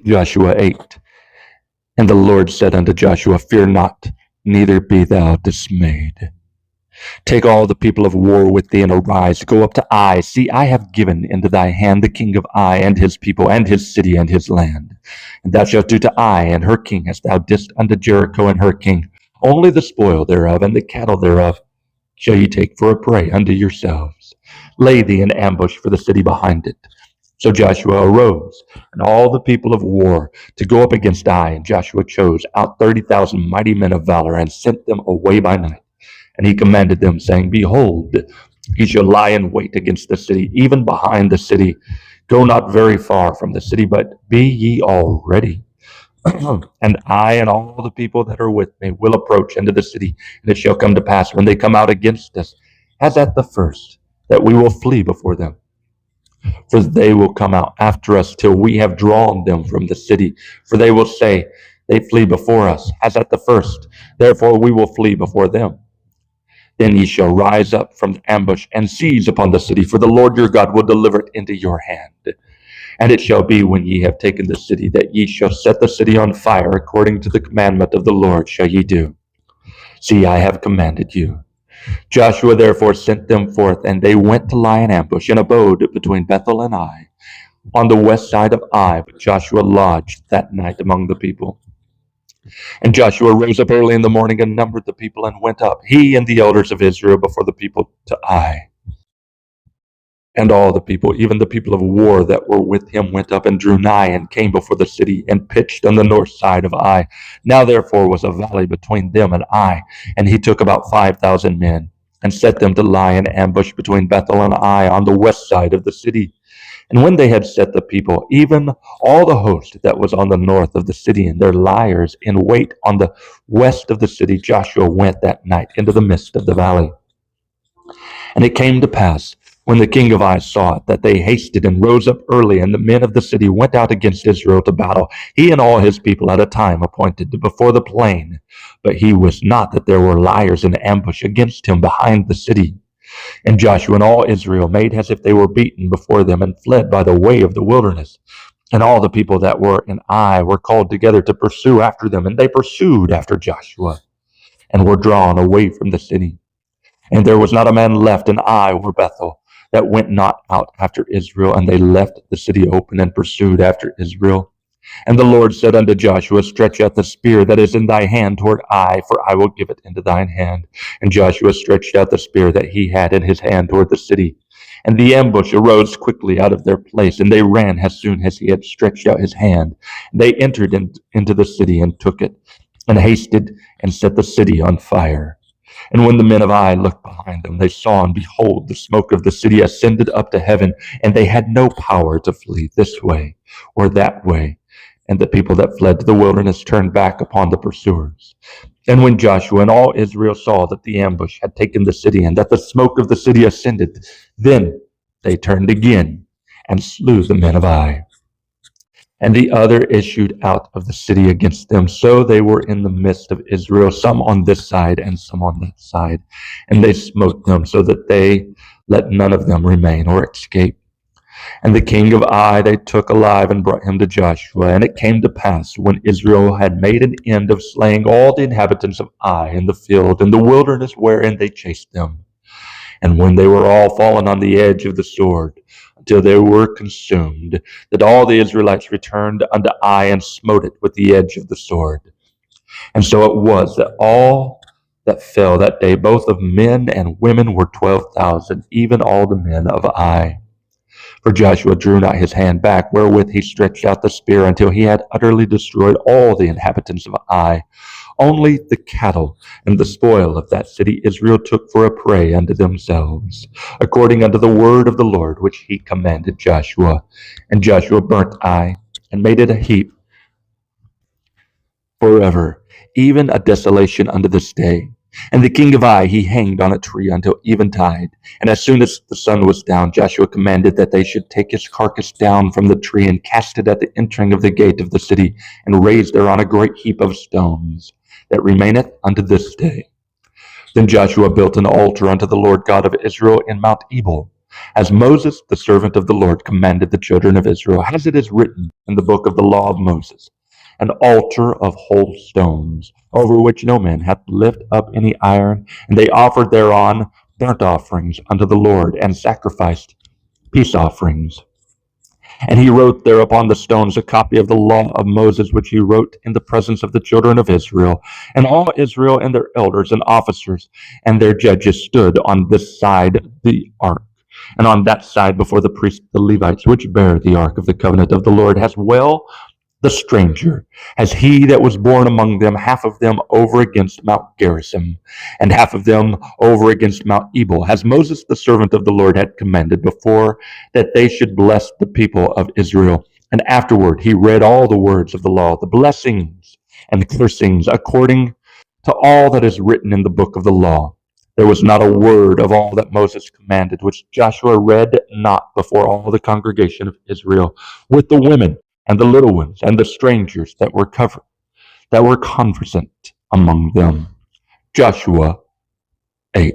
Joshua 8. And the Lord said unto Joshua, Fear not, neither be thou dismayed. Take all the people of war with thee, and arise, go up to Ai. See, I have given into thy hand the king of Ai, and his people, and his city, and his land. And thou shalt do to Ai and her king as thou didst unto Jericho and her king. Only the spoil thereof and the cattle thereof shall ye take for a prey unto yourselves. Lay thee in ambush for the city behind it. So Joshua arose, and all the people of war, to go up against Ai. And Joshua chose out 30,000 mighty men of valor, and sent them away by night. And he commanded them, saying, Behold, ye shall lie in wait against the city, even behind the city. Go not very far from the city, but be ye all ready. And I and all the people that are with me will approach into the city. And it shall come to pass, when they come out against us, as at the first, that we will flee before them. For they will come out after us till we have drawn them from the city. For they will say, They flee before us, as at the first. Therefore we will flee before them. Then ye shall rise up from the ambush and seize upon the city, for the Lord your God will deliver it into your hand. And it shall be, when ye have taken the city, that ye shall set the city on fire, according to the commandment of the Lord shall ye do. See, I have commanded you. Joshua therefore sent them forth, and they went to lie in ambush, and abode between Bethel and Ai, on the west side of Ai. But Joshua lodged that night among the people. And Joshua rose up early in the morning and numbered the people, and went up, he and the elders of Israel, before the people to Ai. And all the people, even the people of war that were with him, went up and drew nigh, and came before the city, and pitched on the north side of Ai. Now therefore was a valley between them and Ai, and he took about 5,000 men, and set them to lie in ambush between Bethel and Ai, on the west side of the city. And when they had set the people, even all the host that was on the north of the city, and their liers in wait on the west of the city, Joshua went that night into the midst of the valley. And it came to pass, when the king of Ai saw it, that they hasted and rose up early, and the men of the city went out against Israel to battle, he and all his people at a time appointed before the plain. But he wist not that there were liers in ambush against him behind the city. And Joshua and all Israel made as if they were beaten before them, and fled by the way of the wilderness. And all the people that were in Ai were called together to pursue after them, and they pursued after Joshua, and were drawn away from the city. And there was not a man left in Ai or Bethel that went not out after Israel, and they left the city open and pursued after Israel. And the Lord said unto Joshua, Stretch out the spear that is in thy hand toward Ai, for I will give it into thine hand. And Joshua stretched out the spear that he had in his hand toward the city. And the ambush arose quickly out of their place, and they ran as soon as he had stretched out his hand. They entered into the city and took it, and hasted and set the city on fire. And when the men of Ai looked behind them, they saw, and behold, the smoke of the city ascended up to heaven, and they had no power to flee this way or that way. And the people that fled to the wilderness turned back upon the pursuers. And when Joshua and all Israel saw that the ambush had taken the city, and that the smoke of the city ascended, then they turned again and slew the men of Ai. And the other issued out of the city against them. So they were in the midst of Israel, some on this side and some on that side. And they smote them, so that they let none of them remain or escape. And the king of Ai they took alive, and brought him to Joshua. And it came to pass, when Israel had made an end of slaying all the inhabitants of Ai in the field, in the wilderness wherein they chased them, and when they were all fallen on the edge of the sword, until they were consumed, that all the Israelites returned unto Ai, and smote it with the edge of the sword. And so it was, that all that fell that day, both of men and women, were 12,000, even all the men of Ai. For Joshua drew not his hand back, wherewith he stretched out the spear, until he had utterly destroyed all the inhabitants of Ai. Only the cattle and the spoil of that city Israel took for a prey unto themselves, according unto the word of the Lord which he commanded Joshua. And Joshua burnt Ai, and made it a heap forever, even a desolation unto this day. And the king of Ai he hanged on a tree until eventide. And as soon as the sun was down, Joshua commanded that they should take his carcass down from the tree, and cast it at the entering of the gate of the city, and raise thereon a great heap of stones, that remaineth unto this day. Then Joshua built an altar unto the Lord God of Israel in Mount Ebal, as Moses, the servant of the Lord, commanded the children of Israel, as it is written in the book of the law of Moses, an altar of whole stones, over which no man hath lift up any iron, and they offered thereon burnt offerings unto the Lord, and sacrificed peace offerings. And he wrote there upon the stones a copy of the law of Moses, which he wrote in the presence of the children of Israel. And all Israel and their elders and officers and their judges stood on this side the ark, and on that side before the priests, the Levites, which bear the ark of the covenant of the Lord, as well the stranger, as he that was born among them, half of them over against Mount Gerizim, and half of them over against Mount Ebal, as Moses the servant of the Lord had commanded before, that they should bless the people of Israel. And afterward he read all the words of the law, the blessings and cursings, according to all that is written in the book of the law. There was not a word of all that Moses commanded, which Joshua read not before all the congregation of Israel, with the women and the little ones, and the strangers that were conversant among them. Joshua 8.